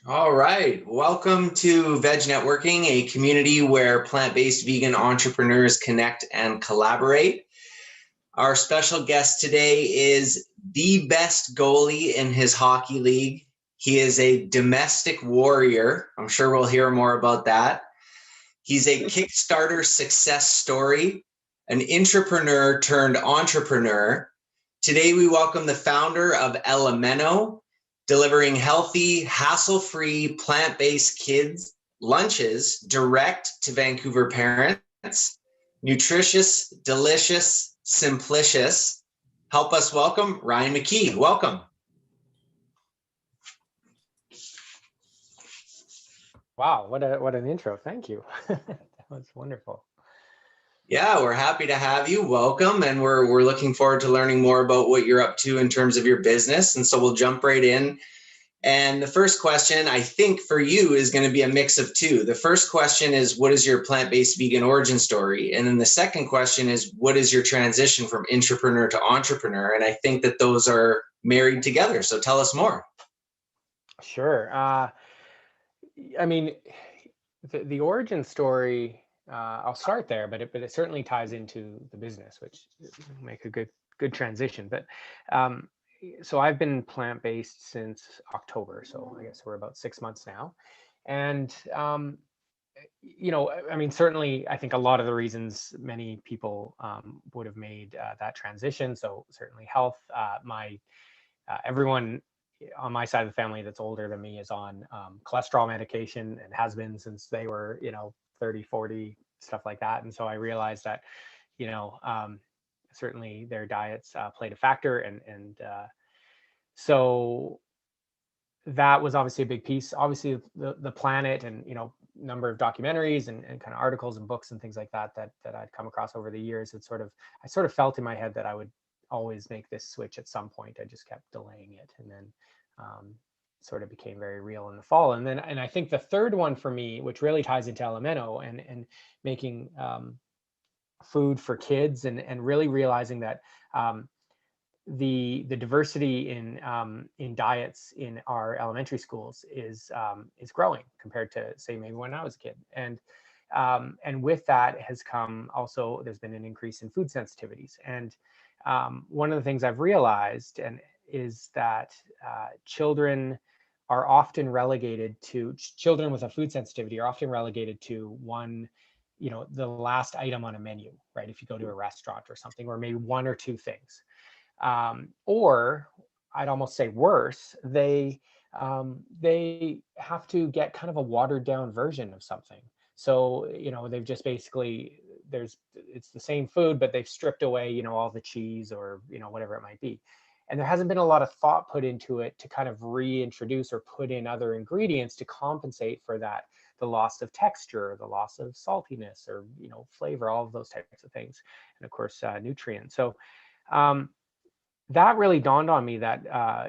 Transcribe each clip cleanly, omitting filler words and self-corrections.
All right. Welcome to Veg Networking, a community where plant-based vegan entrepreneurs connect and collaborate. Our special guest today is the best goalie in his hockey league. He is a domestic warrior. I'm sure we'll hear more about that. He's a Kickstarter success story, an intrapreneur turned entrepreneur. Today, we welcome the founder of Elemeno, delivering healthy, hassle-free, plant-based kids lunches direct to Vancouver parents. Nutritious, delicious, simplicious. Help us welcome Ryan McKee. Welcome. Wow, what an intro. Thank you. That was wonderful. Yeah, we're happy to have you. Welcome. And we're looking forward to learning more about what you're up to in terms of your business. And so we'll jump right in. And the first question, I think for you, is going to be a mix of two. The first question is, what is your plant-based vegan origin story? And then the second question is, what is your transition from intrapreneur to entrepreneur? And I think that those are married together. So tell us more. Sure. I mean, the origin story, I'll start there, but it certainly ties into the business, which will make a good transition. But so I've been plant-based since October, so I guess we're about 6 months now. And I mean, certainly, I think a lot of the reasons many people would have made that transition. So certainly health. Everyone on my side of the family that's older than me is on cholesterol medication and has been since they were, 30, 40, stuff like that. And so I realized that, certainly their diets played a factor. And so that was obviously a big piece. Obviously, the planet and, number of documentaries and kind of articles and books and things like that I'd come across over the years. I sort of felt in my head that I would always make this switch at some point. I just kept delaying it, and then sort of became very real in the fall. And I think the third one for me, which really ties into Elemeno and making food for kids and really realizing that the diversity in diets in our elementary schools is growing compared to, say, maybe when I was a kid. And with that has come also, there's been an increase in food sensitivities. And one of the things I've realized is that children with a food sensitivity are often relegated to one, the last item on a menu, right? If you go to a restaurant or something, or maybe one or two things. Or I'd almost say worse, they have to get kind of a watered down version of something. So, they've just basically, it's the same food, but they've stripped away, all the cheese or, whatever it might be. And there hasn't been a lot of thought put into it to kind of reintroduce or put in other ingredients to compensate for that, the loss of texture, the loss of saltiness or, flavor, all of those types of things. And of course, nutrients. So, that really dawned on me that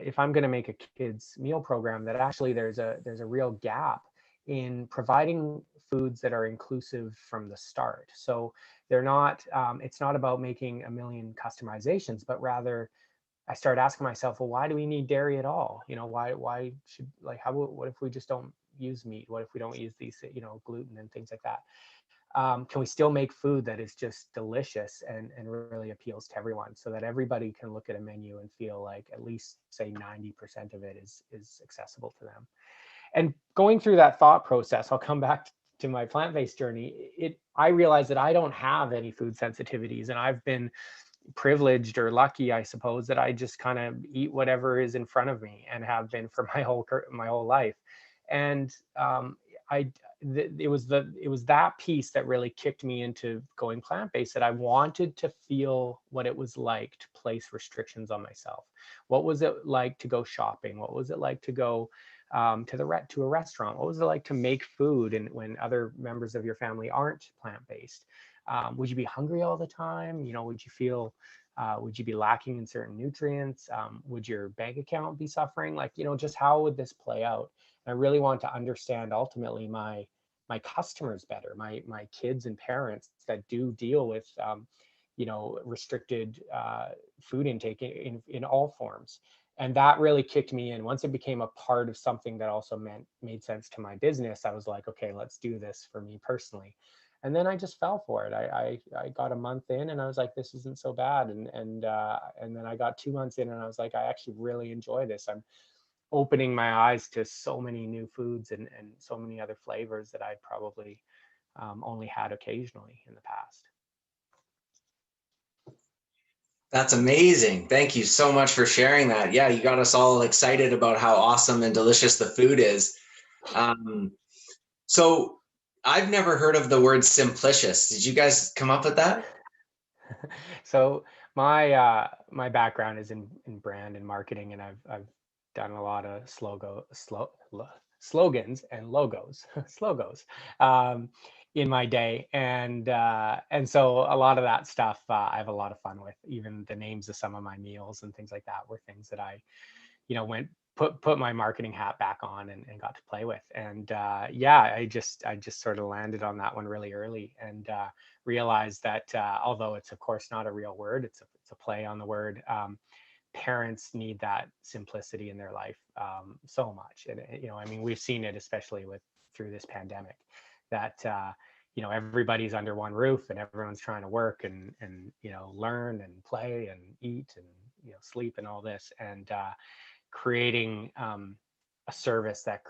if I'm going to make a kids meal program, that actually there's a real gap in providing foods that are inclusive from the start. So they're not, it's not about making a million customizations, but rather I started asking myself, well, why do we need dairy at all? Why should, what if we just don't use meat? What if we don't use these, gluten and things like that? Can we still make food that is just delicious and really appeals to everyone, so that everybody can look at a menu and feel like at least, say, 90% of it is accessible to them? And going through that thought process, I'll come back to my plant-based journey. I realized that I don't have any food sensitivities, and I've been privileged or lucky, I suppose, that I just kind of eat whatever is in front of me and have been for my whole life. And it was that piece that really kicked me into going plant-based, that I wanted to feel what it was like to place restrictions on myself. What was it like to go shopping? What was it like to go to a restaurant? What was it like to make food and when other members of your family aren't plant-based? Would you be hungry all the time? Would you feel would you be lacking in certain nutrients? Would your bank account be suffering? Just how would this play out? I really want to understand ultimately my customers better, my kids and parents that do deal with restricted food intake in all forms. And that really kicked me in. Once it became a part of something that also made sense to my business, I was like, okay, let's do this for me personally. And then I just fell for it. I got a month in and I was like, this isn't so bad. And then I got 2 months in and I was like, I actually really enjoy this. I'm opening my eyes to so many new foods and so many other flavors that I probably only had occasionally in the past. That's amazing. Thank you so much for sharing that. Yeah, you got us all excited about how awesome and delicious the food is. So I've never heard of the word simplicious. Did you guys come up with that? So my background is in brand and marketing, and I've done a lot of slogans and logos, slogos, in my day, and so a lot of that stuff I have a lot of fun with. Even the names of some of my meals and things like that were things that I, went put my marketing hat back on and got to play with. And yeah, I just sort of landed on that one really early, and realized that although it's of course not a real word, it's a play on the word. Parents need that simplicity in their life so much. And I mean, we've seen it especially through this pandemic, that everybody's under one roof and everyone's trying to work and learn and play and eat and sleep and all this. And creating a service that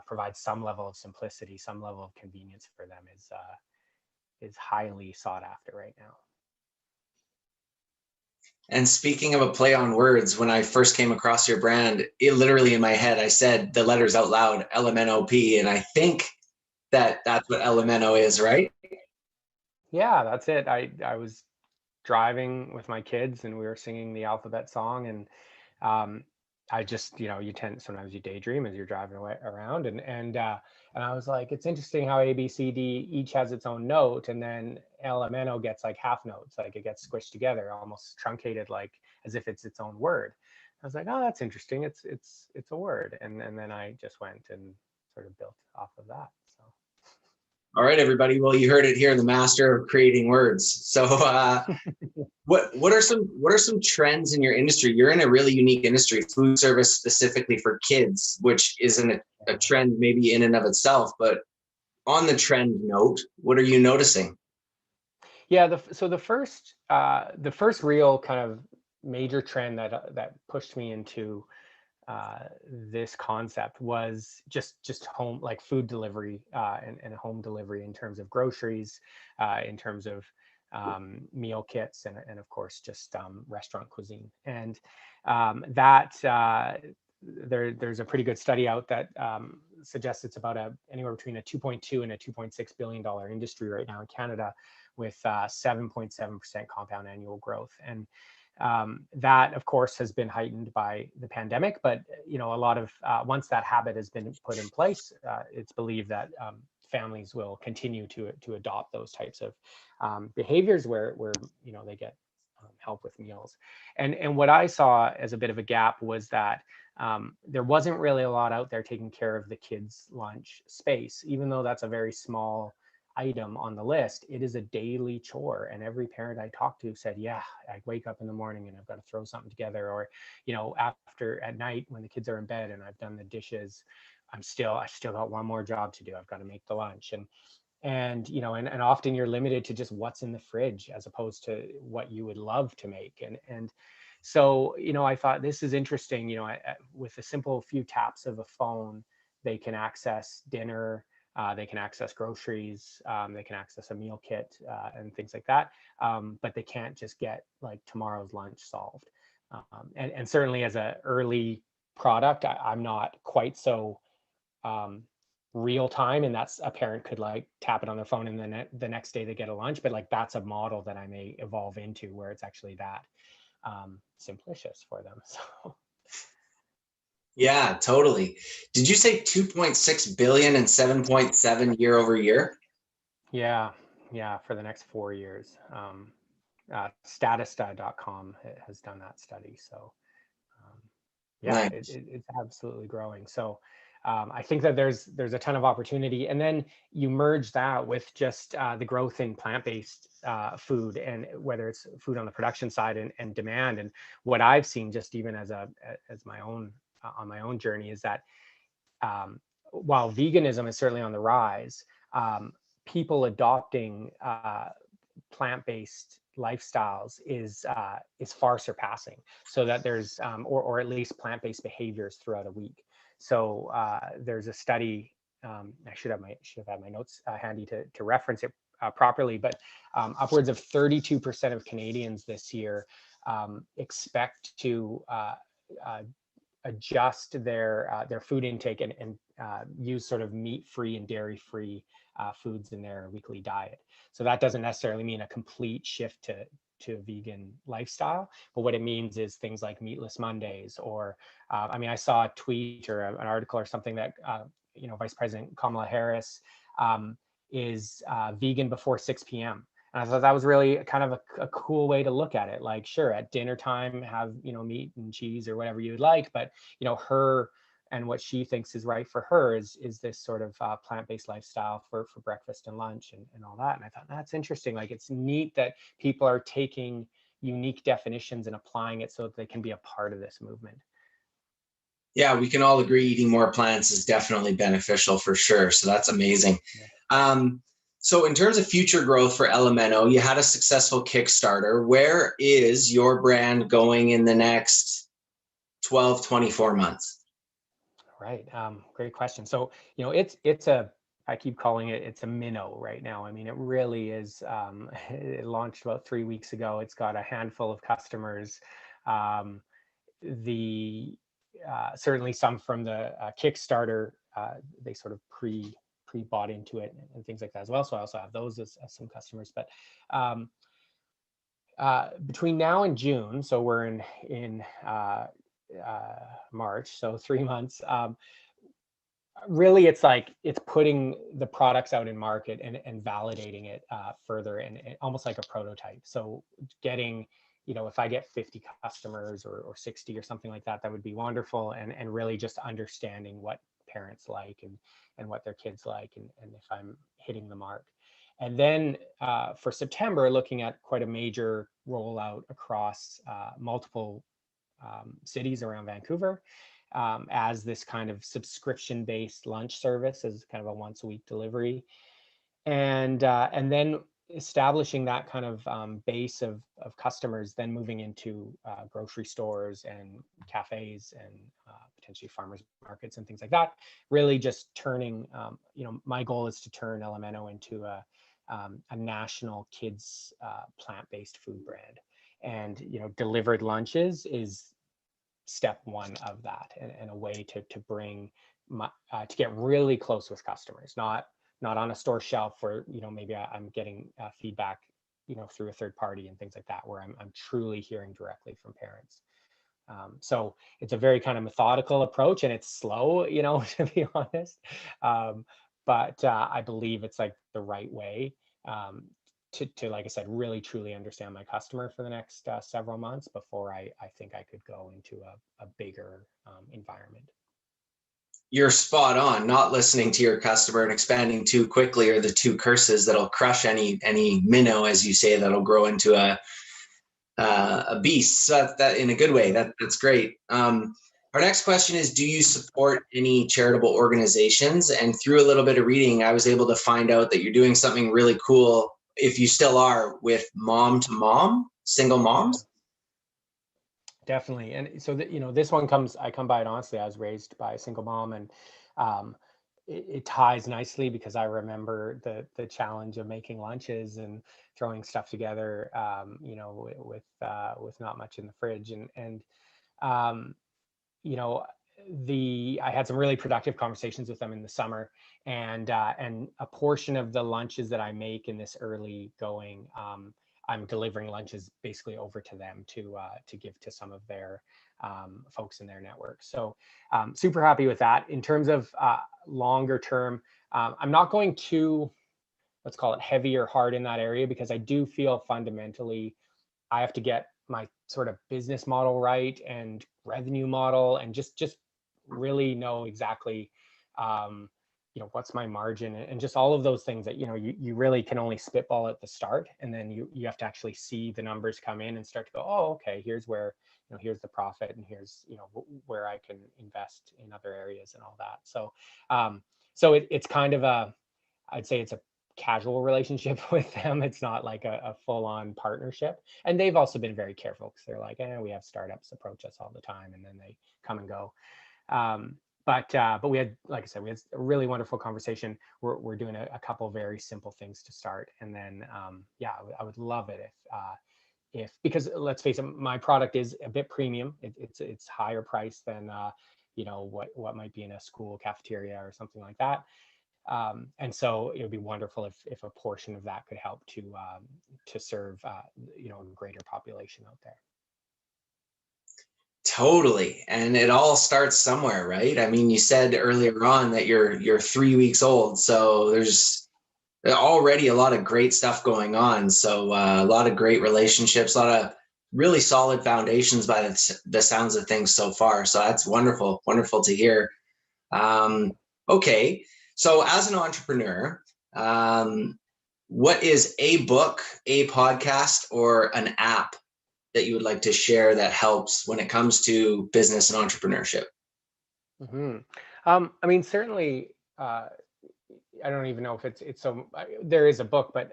provides some level of simplicity, some level of convenience for them is highly sought after right now. And speaking of a play on words, when I first came across your brand, it literally in my head, I said the letters out loud, LMNOP, and I think that's what Elemeno is, right? Yeah, that's it. I was driving with my kids and we were singing the alphabet song, and I just, sometimes you daydream as you're driving away around, and I was like, it's interesting how A, B, C, D each has its own note, and then LMNO gets like half notes, like it gets squished together, almost truncated, like as if it's its own word. I was like, oh, that's interesting. It's a word, and then I just went and sort of built off of that. So. All right, everybody. Well, you heard it here, the master of creating words. So what are some trends in your industry? You're in a really unique industry, food service specifically for kids, which isn't a trend maybe in and of itself, but on the trend note, what are you noticing? Yeah, so the first real kind of major trend that pushed me into this concept was just home, like food delivery, and home delivery in terms of groceries, in terms of meal kits, and of course just restaurant cuisine. And that there's a pretty good study out that suggests it's about anywhere between a 2.2 and a 2.6 billion dollar industry right now in Canada, with 7.7% compound annual growth. And that of course has been heightened by the pandemic, but a lot of once that habit has been put in place, it's believed that families will continue to adopt those types of behaviors where they get help with meals. And what I saw as a bit of a gap was that there wasn't really a lot out there taking care of the kids' lunch space. Even though that's a very small item on the list, it is a daily chore. And every parent I talked to said, yeah, I wake up in the morning and I've got to throw something together, or after at night when the kids are in bed and I've done the dishes, I still got one more job to do. I've got to make the lunch. And often you're limited to just what's in the fridge as opposed to what you would love to make. And so I thought, this is interesting. With a simple few taps of a phone, they can access dinner, they can access groceries, they can access a meal kit, and things like that, but they can't just get like tomorrow's lunch solved. And certainly as an early product, I'm not quite so real time, and that's a parent could like tap it on their phone and then the next day they get a lunch. But like that's a model that I may evolve into where it's actually that simplicious for them. So Yeah, totally. Did you say 2.6 billion and 7.7 year over year? yeah, for the next 4 years. Statista.com has done that study. So yeah, Nice. it's absolutely growing. So I think that there's a ton of opportunity, and then you merge that with just the growth in plant-based food, and whether it's food on the production side and demand. And what I've seen, just even as my own on my own journey, is that while veganism is certainly on the rise, people adopting plant-based lifestyles is far surpassing. So that there's or at least plant-based behaviors throughout a week. So there's a study. I should have had my notes handy to reference it properly, but upwards of 32% of Canadians this year expect to adjust their food intake and use sort of meat-free and dairy-free foods in their weekly diet. So that doesn't necessarily mean a complete shift to a vegan lifestyle, but what it means is things like meatless Mondays, or I mean, I saw a tweet or an article or something that Vice President Kamala Harris is vegan before 6 p.m. And I thought that was really kind of a cool way to look at it. Like, sure, at dinner time, have meat and cheese or whatever you'd like, but her and what she thinks is right for her is this sort of plant-based lifestyle for breakfast and lunch and all that. And I thought that's interesting. Like, it's neat that people are taking unique definitions and applying it so that they can be a part of this movement. Yeah, we can all agree eating more plants is definitely beneficial for sure. So that's amazing. Yeah. So in terms of future growth for Elemeno, you had a successful Kickstarter. Where is your brand going in the next 12, 24 months? Right. Great question. So, I keep calling it's a minnow right now. I mean, it really is. It launched about 3 weeks ago. It's got a handful of customers. Certainly some from the Kickstarter, they sort of pre-bought into it and things like that as well. So I also have those as some customers. But between now and June, so we're in March, so 3 months. Really, it's putting the products out in market and validating it further, and almost like a prototype. So getting, if I get 50 customers or 60 or something like that, that would be wonderful. And really just understanding what parents like and what their kids like, and if I'm hitting the mark. And then for September, looking at quite a major rollout across multiple cities around Vancouver, as this kind of subscription-based lunch service, as kind of a once-a-week delivery, and then establishing that kind of base of customers, then moving into grocery stores and cafes and potentially farmers markets and things like that. Really, just turning. My goal is to turn Elemeno into a national kids plant-based food brand, and delivered lunches is step one of that, and a way to bring to get really close with customers, not on a store shelf where maybe I'm getting feedback through a third party and things like that, where I'm truly hearing directly from parents. So it's a very kind of methodical approach, and it's slow, to be honest, but I believe it's like the right way to, like I said, really truly understand my customer for the next several months before I think I could go into a bigger environment. You're spot on. Not listening to your customer and expanding too quickly are the two curses that'll crush any minnow, as you say, that'll grow into a beast. So that in a good way. That's great. Our next question is, do you support any charitable organizations? And through a little bit of reading, I was able to find out that you're doing something really cool, if you still are, with Mom to Mom, single moms. Definitely. And so this one I come by it honestly. I was raised by a single mom, and it ties nicely because I remember the challenge of making lunches and throwing stuff together, with not much in the fridge, and I had some really productive conversations with them in the summer, and a portion of the lunches that I make in this early going, I'm delivering lunches basically over to them to give to some of their folks in their network. So super happy with that. In terms of longer term, I'm not going too, let's call it, heavy or hard in that area, because I do feel fundamentally I have to get my sort of business model right and revenue model, and just really know exactly what's my margin, and just all of those things that, you really can only spitball at the start, and then you have to actually see the numbers come in and start to go, oh, okay, here's where, here's the profit, and here's, where I can invest in other areas and all that. So it's kind of I'd say it's a casual relationship with them. It's not like a full-on partnership. And they've also been very careful, because they're like, we have startups approach us all the time, and then they come and go. But we had, like I said, we had a really wonderful conversation. We're doing a couple very simple things to start, and then I would love it if, because let's face it, my product is a bit premium. It's higher price than what might be in a school cafeteria or something like that. And so it would be wonderful if a portion of that could help to serve a greater population out there. Totally. And it all starts somewhere, right? I mean, you said earlier on that you're 3 weeks old, so there's already a lot of great stuff going on. So a lot of great relationships, a lot of really solid foundations by the sounds of things so far. So that's wonderful to hear. Okay, so as an entrepreneur, what is a book, a podcast, or an app that you would like to share that helps when it comes to business and entrepreneurship? Mm-hmm. I mean, certainly, I don't even know if it's so. There is a book, but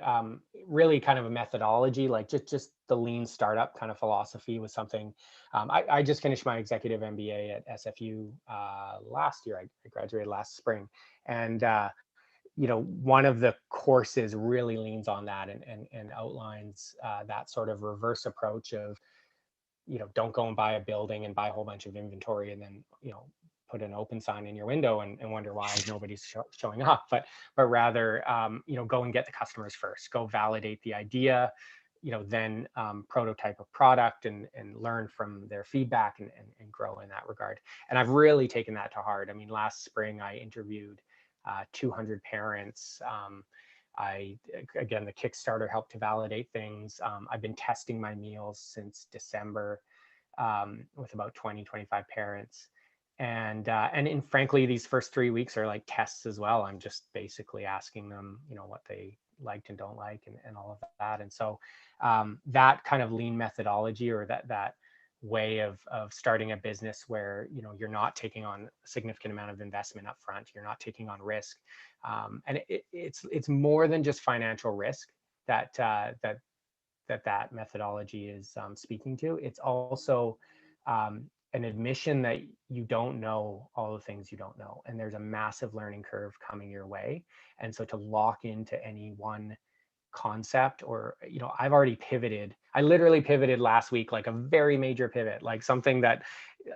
really kind of a methodology, like just the lean startup kind of philosophy was something. I just finished my executive MBA at SFU last year. I graduated last spring, and one of the courses really leans on that and outlines that sort of reverse approach of, don't go and buy a building and buy a whole bunch of inventory and then, put an open sign in your window and wonder why nobody's showing up, but rather, go and get the customers first, go validate the idea, then prototype a product and learn from their feedback and grow in that regard. And I've really taken that to heart. I mean, last spring I interviewed 200 parents. Again, the Kickstarter helped to validate things. I've been testing my meals since December with about 20-25 parents. And frankly, these first 3 weeks are like tests as well. I'm just basically asking them, what they liked and don't like, and all of that. And so that kind of lean methodology, or that way of starting a business where, you're not taking on a significant amount of investment up front, you're not taking on risk, and it's more than just financial risk that methodology is speaking to. It's also an admission that you don't know all the things you don't know, and there's a massive learning curve coming your way. And so to lock into any one concept, or I've already pivoted. I literally pivoted last week, like a very major pivot, like something that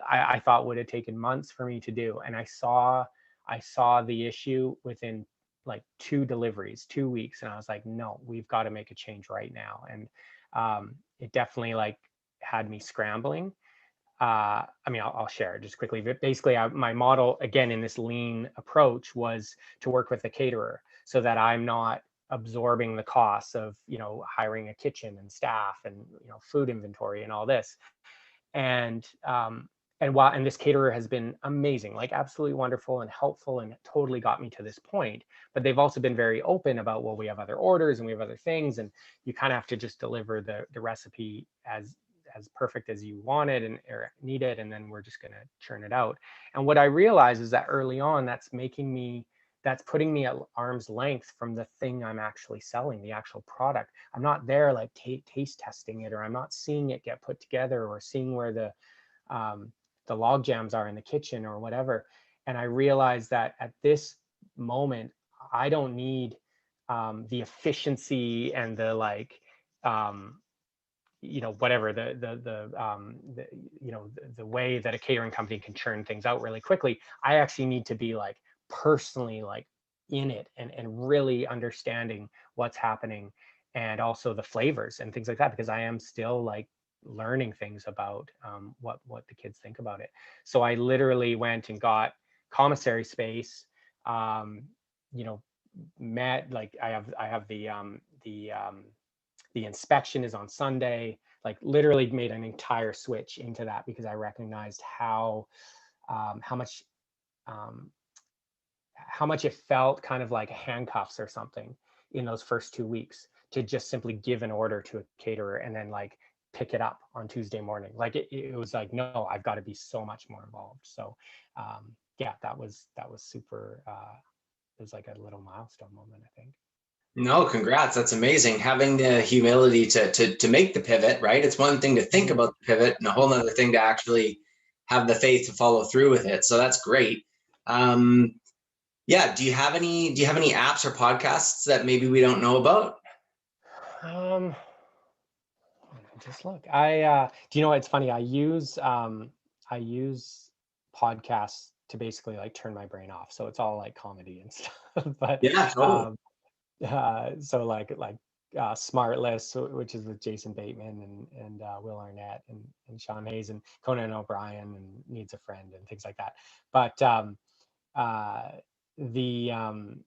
I thought would have taken months for me to do, and I saw the issue within like 2 deliveries, 2 weeks, and I was like, no, we've got to make a change right now. And it definitely like had me scrambling. I mean, I'll share it just quickly, but basically my model, again, in this lean approach, was to work with a caterer so that I'm not absorbing the costs of, hiring a kitchen and staff and, food inventory and all this. And this caterer has been amazing, like absolutely wonderful and helpful, and totally got me to this point. But they've also been very open about, well, we have other orders and we have other things, and you kind of have to just deliver the recipe as perfect as you want it and or need it, and then we're just going to churn it out. And what I realized is that early on, that's putting me at arm's length from the thing I'm actually selling, the actual product. I'm not there like taste testing it, or I'm not seeing it get put together, or seeing where the log jams are in the kitchen or whatever. And I realized that at this moment, I don't need the efficiency and the like, whatever the way that a catering company can churn things out really quickly. I actually need to be like personally like in it and really understanding what's happening, and also the flavors and things like that, because I am still like learning things about what the kids think about it. So I literally went and got commissary space, met, like I have the inspection is on Sunday, like literally made an entire switch into that, because I recognized how much how much it felt kind of like handcuffs or something in those first 2 weeks to just simply give an order to a caterer and then like pick it up on Tuesday morning. Like it was like, no, I've got to be so much more involved. So yeah, that was super, it was like a little milestone moment, I think. No, congrats. That's amazing. Having the humility to make the pivot, right? It's one thing to think about the pivot and a whole nother thing to actually have the faith to follow through with it. So that's great. Yeah. Do you have any apps or podcasts that maybe we don't know about? Just look. Do you know what? It's funny. I use podcasts to basically like turn my brain off. So it's all like comedy and stuff. But Yeah, totally. so like Smart List, which is with Jason Bateman and Will Arnett and Sean Hayes and Conan O'Brien and Needs a Friend and things like that. But let me find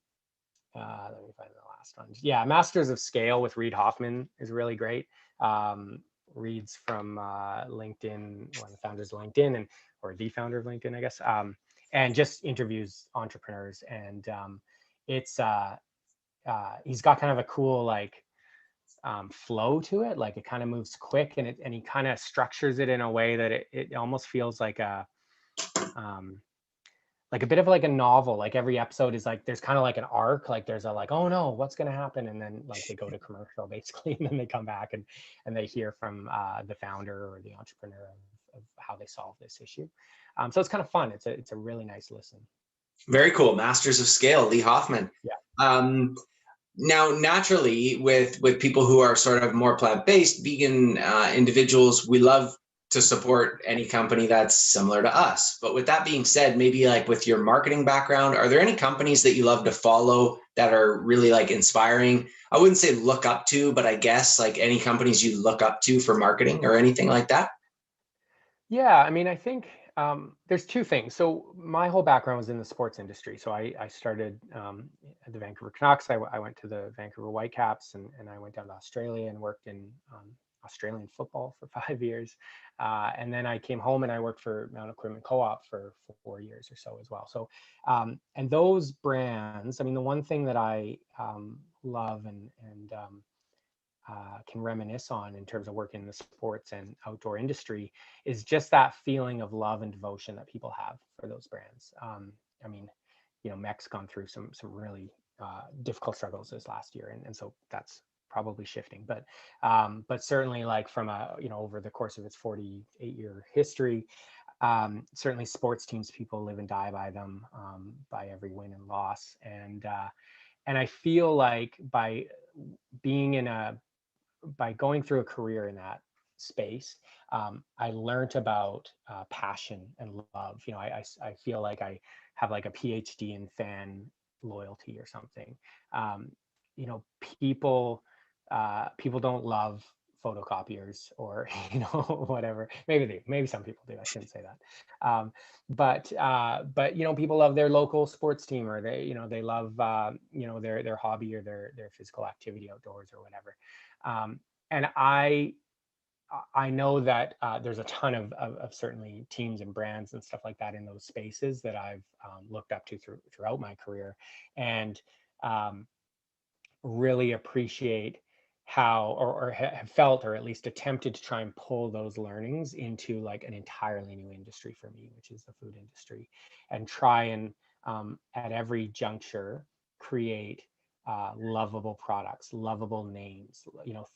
the last one. Yeah, Masters of Scale with Reid Hoffman is really great. Reid's from LinkedIn, one of the founders of LinkedIn, or the founder of LinkedIn, I guess, and just interviews entrepreneurs. And it's he's got kind of a cool like flow to it. Like it kind of moves quick, and he kind of structures it in a way that it almost feels like a bit of like a novel. Like every episode is like, there's kind of like an arc, like there's a like, oh no, what's going to happen? And then like they go to commercial basically, and then they come back and they hear from the founder or the entrepreneur of how they solve this issue. So it's kind of fun. It's a really nice listen. Very cool. Masters of Scale, Lee Hoffman. Yeah. Now, naturally, with people who are sort of more plant-based, vegan individuals, we love to support any company that's similar to us. But with that being said, maybe like with your marketing background, are there any companies that you love to follow that are really like inspiring? I wouldn't say look up to, but I guess like any companies you look up to for marketing or anything like that? Yeah, I mean, I think there's two things. So my whole background was in the sports industry. So I started at the Vancouver Canucks. I went to the Vancouver Whitecaps, and I went down to Australia and worked in Australian football for 5 years. And then I came home and I worked for Mount Equipment Co-op for 4 years or so as well. So, and those brands, I mean, the one thing that I love and can reminisce on in terms of working in the sports and outdoor industry is just that feeling of love and devotion that people have for those brands. I mean, Mech's gone through some really difficult struggles this last year, and so that's probably shifting. But certainly, like from over the course of its 48-year history, certainly sports teams, people live and die by them, by every win and loss, and I feel like by going through a career in that space, I learned about passion and love. I feel like I have like a PhD in fan loyalty or something. People don't love photocopiers or whatever. Maybe some people do. I shouldn't say that. But people love their local sports team, or they love their hobby or their physical activity outdoors or whatever. And I know that there's a ton of certainly teams and brands and stuff like that in those spaces that I've looked up to throughout my career, and really appreciate how or have felt, or at least attempted to try and pull those learnings into like an entirely new industry for me, which is the food industry, and try and at every juncture create lovable products, lovable names,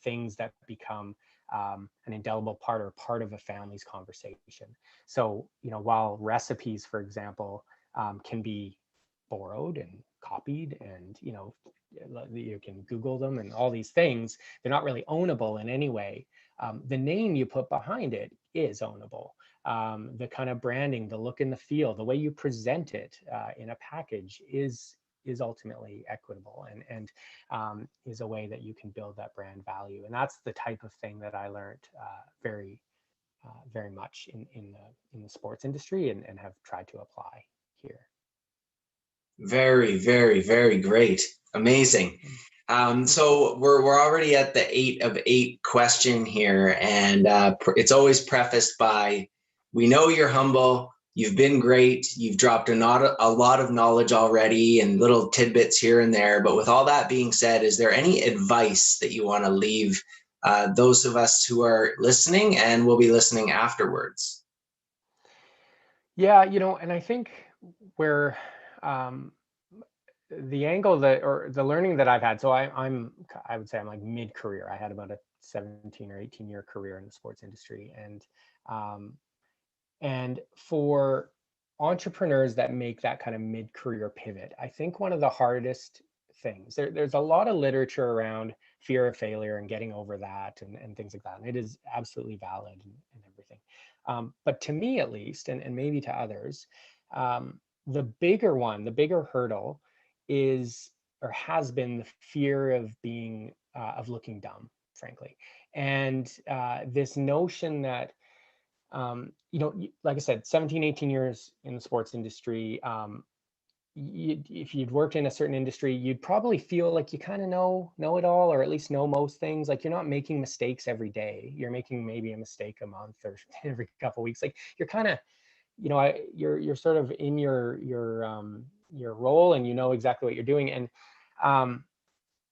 things that become an indelible part of a family's conversation. So, while recipes, for example, can be borrowed and copied, and you can Google them and all these things, they're not really ownable in any way. The name you put behind it is ownable. The kind of branding, the look and the feel, the way you present it in a package is ultimately equitable, and is a way that you can build that brand value. And that's the type of thing that I learned very much in the sports industry, and have tried to apply here. Very, very, very great. Amazing. So we're already at the 8 of 8 question here, and it's always prefaced by, we know you're humble, You've been great. You've dropped a lot of knowledge already and little tidbits here and there. But with all that being said, is there any advice that you want to leave those of us who are listening and will be listening afterwards? Yeah, and I think where the angle that, or the learning that I've had, so I would say I'm like mid-career. I had about a 17 or 18-year career in the sports industry, and for entrepreneurs that make that kind of mid-career pivot, I think one of the hardest things, there's a lot of literature around fear of failure and getting over that and things like that. And it is absolutely valid and everything. But to me, at least, and maybe to others, the bigger hurdle is, or has been, the fear of of looking dumb, frankly. And this notion that, like I said, 17, 18 years in the sports industry, if you'd worked in a certain industry, you'd probably feel like you kind of know it all, or at least know most things. Like, you're not making mistakes every day. You're making maybe a mistake a month or every couple of weeks. Like, you're kind of, you're sort of in your role, and you know exactly what you're doing.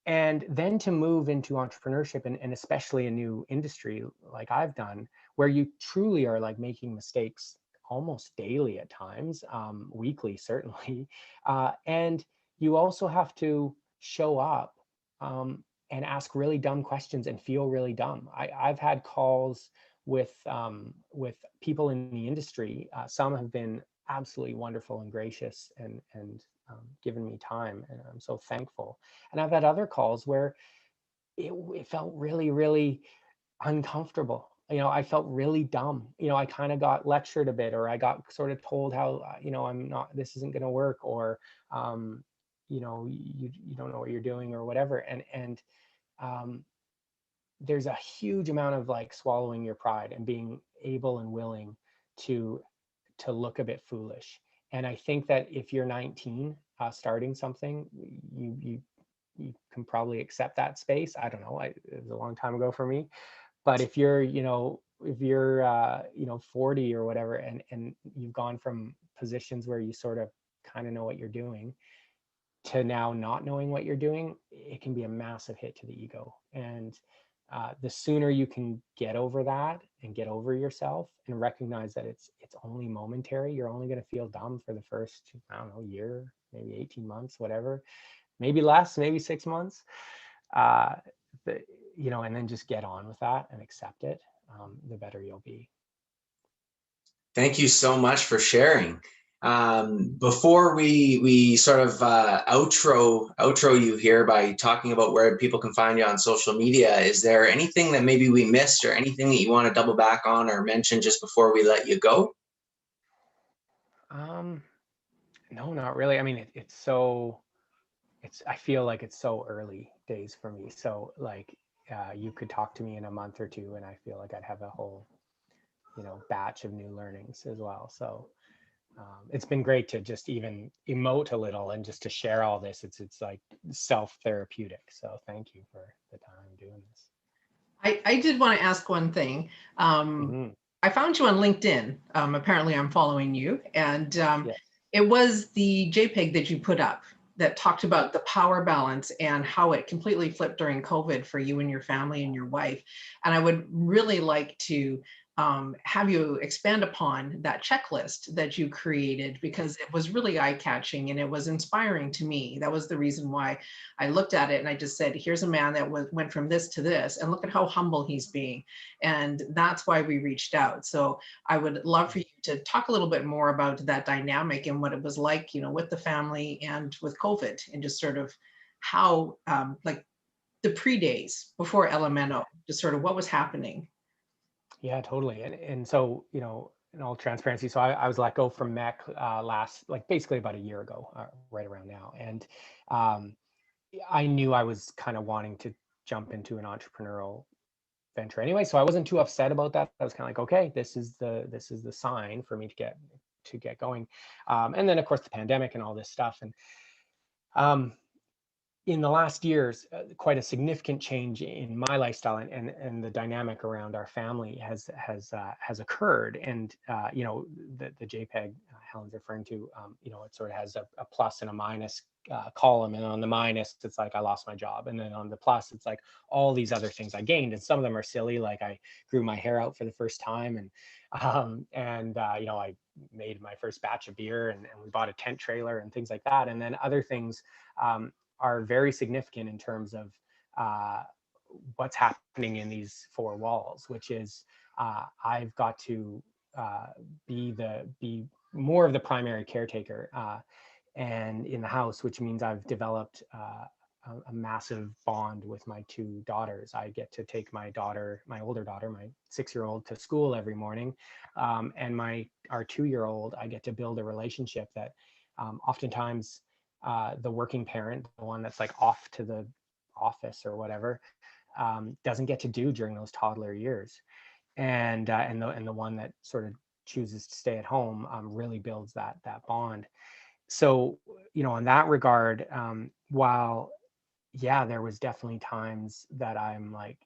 And then to move into entrepreneurship, and especially a new industry like I've done, where you truly are like making mistakes almost daily at times, weekly certainly, and you also have to show up and ask really dumb questions and feel really dumb. I've had calls with people in the industry. Some have been absolutely wonderful and gracious, and given me time, and I'm so thankful. And I've had other calls where it felt really, really uncomfortable. I felt really dumb. I kind of got lectured a bit, or I got sort of told how, this isn't going to work, or, you don't know what you're doing, or whatever. And there's a huge amount of like swallowing your pride and being able and willing to look a bit foolish. And I think that if you're 19, starting something, you can probably accept that space. I don't know. It was a long time ago for me. But if you're, if you're, 40 or whatever, and you've gone from positions where you sort of kind of know what you're doing to now not knowing what you're doing, it can be a massive hit to the ego. And the sooner you can get over that and get over yourself and recognize that it's only momentary, you're only going to feel dumb for the first, I don't know, year, maybe 18 months, whatever, maybe less, maybe 6 months, and then just get on with that and accept it, the better you'll be. Thank you so much for sharing. Before we sort of outro you here by talking about where people can find you on social media, is there anything that maybe we missed, or anything that you want to double back on or mention just before we let you go? No, not really. I mean, I feel like it's so early days for me. So like, you could talk to me in a month or two, and I feel like I'd have a whole, batch of new learnings as well. So it's been great to just even emote a little and just to share all this. It's like self-therapeutic. So thank you for the time doing this. I did want to ask one thing. I found you on LinkedIn. Apparently I'm following you, and it was the JPEG that you put up that talked about the power balance and how it completely flipped during COVID for you and your family and your wife. And I would really like to have you expand upon that checklist that you created, because it was really eye-catching and it was inspiring to me. That was the reason why I looked at it and I just said, here's a man that went from this to this, and look at how humble he's being. And that's why we reached out. So I would love for you to talk a little bit more about that dynamic and what it was like, with the family and with COVID, and just sort of how, like the pre-days before Elemeno, just sort of what was happening. Yeah, totally. And so, in all transparency, so I was let go from MEC basically about a year ago, right around now. And I knew I was kind of wanting to jump into an entrepreneurial venture anyway. So I wasn't too upset about that. I was kind of like, okay, this is the sign for me to get going. And then of course the pandemic and all this stuff. And in the last years, quite a significant change in my lifestyle and the dynamic around our family has occurred. And you know, the JPEG Helen's referring to, you know, it sort of has a plus and a minus column, and on the minus it's like I lost my job, and then on the plus it's like all these other things I gained, and some of them are silly, like I grew my hair out for the first time, and you know, I made my first batch of beer, and we bought a tent trailer and things like that. And then other things are very significant in terms of what's happening in these four walls, which is I've got to be more of the primary caretaker and in the house, which means I've developed a massive bond with my two daughters. I get to take my older daughter, my 6-year-old, to school every morning, and our 2-year-old, I get to build a relationship that oftentimes the working parent, the one that's like off to the office or whatever, doesn't get to do during those toddler years, and the one that sort of chooses to stay at home really builds that bond. So, you know, in that regard, while yeah, there was definitely times that I'm like,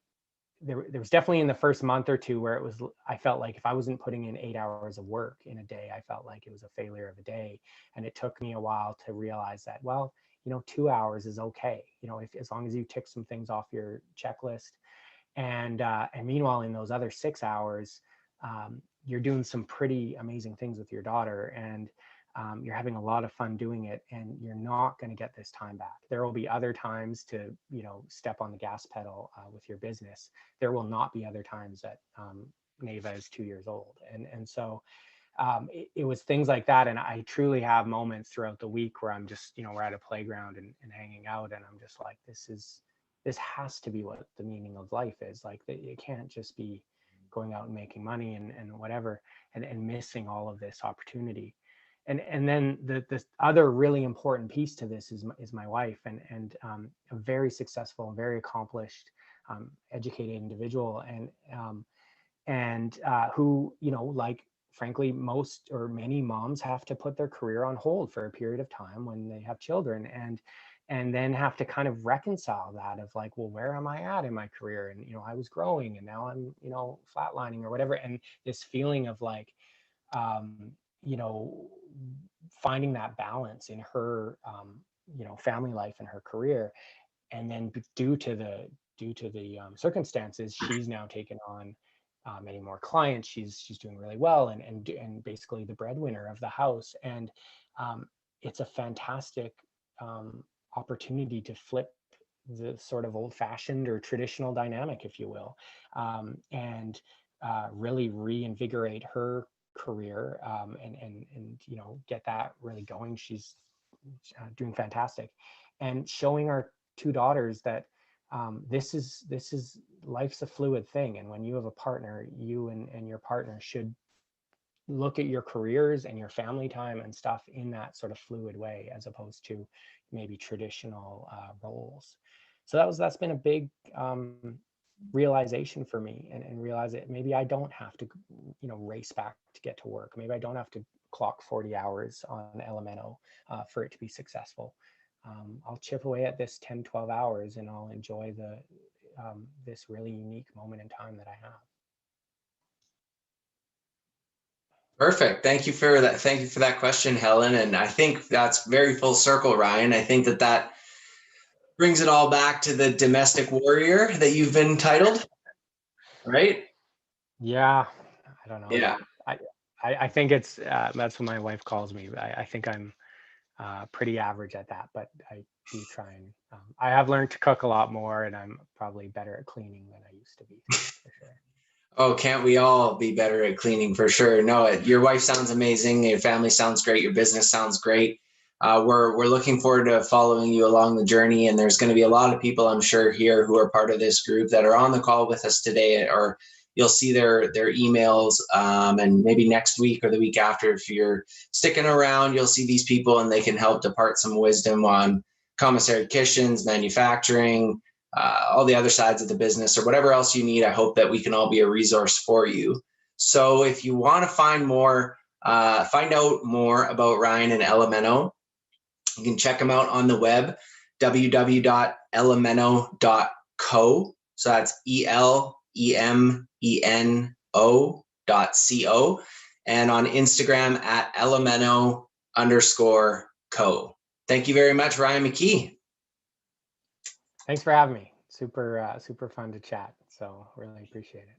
there was definitely in the first month or two where I felt like if I wasn't putting in 8 hours of work in a day, I felt like it was a failure of a day. And it took me a while to realize that, well, you know, 2 hours is okay. You know, as long as you tick some things off your checklist. And meanwhile, in those other 6 hours, you're doing some pretty amazing things with your daughter, and you're having a lot of fun doing it, and you're not going to get this time back. There will be other times to, you know, step on the gas pedal with your business. There will not be other times that Neva is 2 years old. And so it was things like that. And I truly have moments throughout the week where I'm just, you know, we're at a playground and hanging out, and I'm just like, this has to be what the meaning of life is. Like, it can't just be going out and making money and whatever, and missing all of this opportunity. And then the other really important piece to this is my wife, and a very successful and very accomplished, educated individual, and who, you know, like frankly, most or many moms have to put their career on hold for a period of time when they have children, and then have to kind of reconcile that of like, well, where am I at in my career? And, you know, I was growing and now I'm, you know, flatlining or whatever. And this feeling of like, you know, finding that balance in her, you know, family life and her career. And then due to the circumstances, she's now taken on many more clients. She's doing really well, and basically the breadwinner of the house. And it's a fantastic opportunity to flip the sort of old-fashioned or traditional dynamic, if you will, and really reinvigorate her career, and you know, get that really going. She's doing fantastic, and showing our two daughters that this is life's a fluid thing, and when you have a partner, you and your partner should look at your careers and your family time and stuff in that sort of fluid way, as opposed to maybe traditional roles. So that's been a big realization for me, and realize that maybe I don't have to, you know, race back to get to work. Maybe I don't have to clock 40 hours on Elemeno for it to be successful. I'll chip away at this 10-12 hours, and I'll enjoy this really unique moment in time that I have. Perfect. Thank you for that. Thank you for that question, Helen. And I think that's very full circle, Ryan. I think that brings it all back to the domestic warrior that you've been titled, right? Yeah, I don't know. Yeah. I think it's that's what my wife calls me. I think I'm pretty average at that, but I do try and I have learned to cook a lot more, and I'm probably better at cleaning than I used to be, for sure. Oh, can't we all be better at cleaning, for sure? No, your wife sounds amazing. Your family sounds great. Your business sounds great. We're looking forward to following you along the journey. And there's going to be a lot of people, I'm sure, here who are part of this group that are on the call with us today, or you'll see their emails, and maybe next week or the week after, if you're sticking around, you'll see these people and they can help depart some wisdom on commissary kitchens, manufacturing, all the other sides of the business, or whatever else you need. I hope that we can all be a resource for you. So if you want to find out more about Ryan and Elemeno, you can check them out on the web, www.elemeno.co. So that's ELEMENO.co. And on Instagram at Elemeno_co. Thank you very much, Ryan McKee. Thanks for having me. Super fun to chat. So really appreciate it.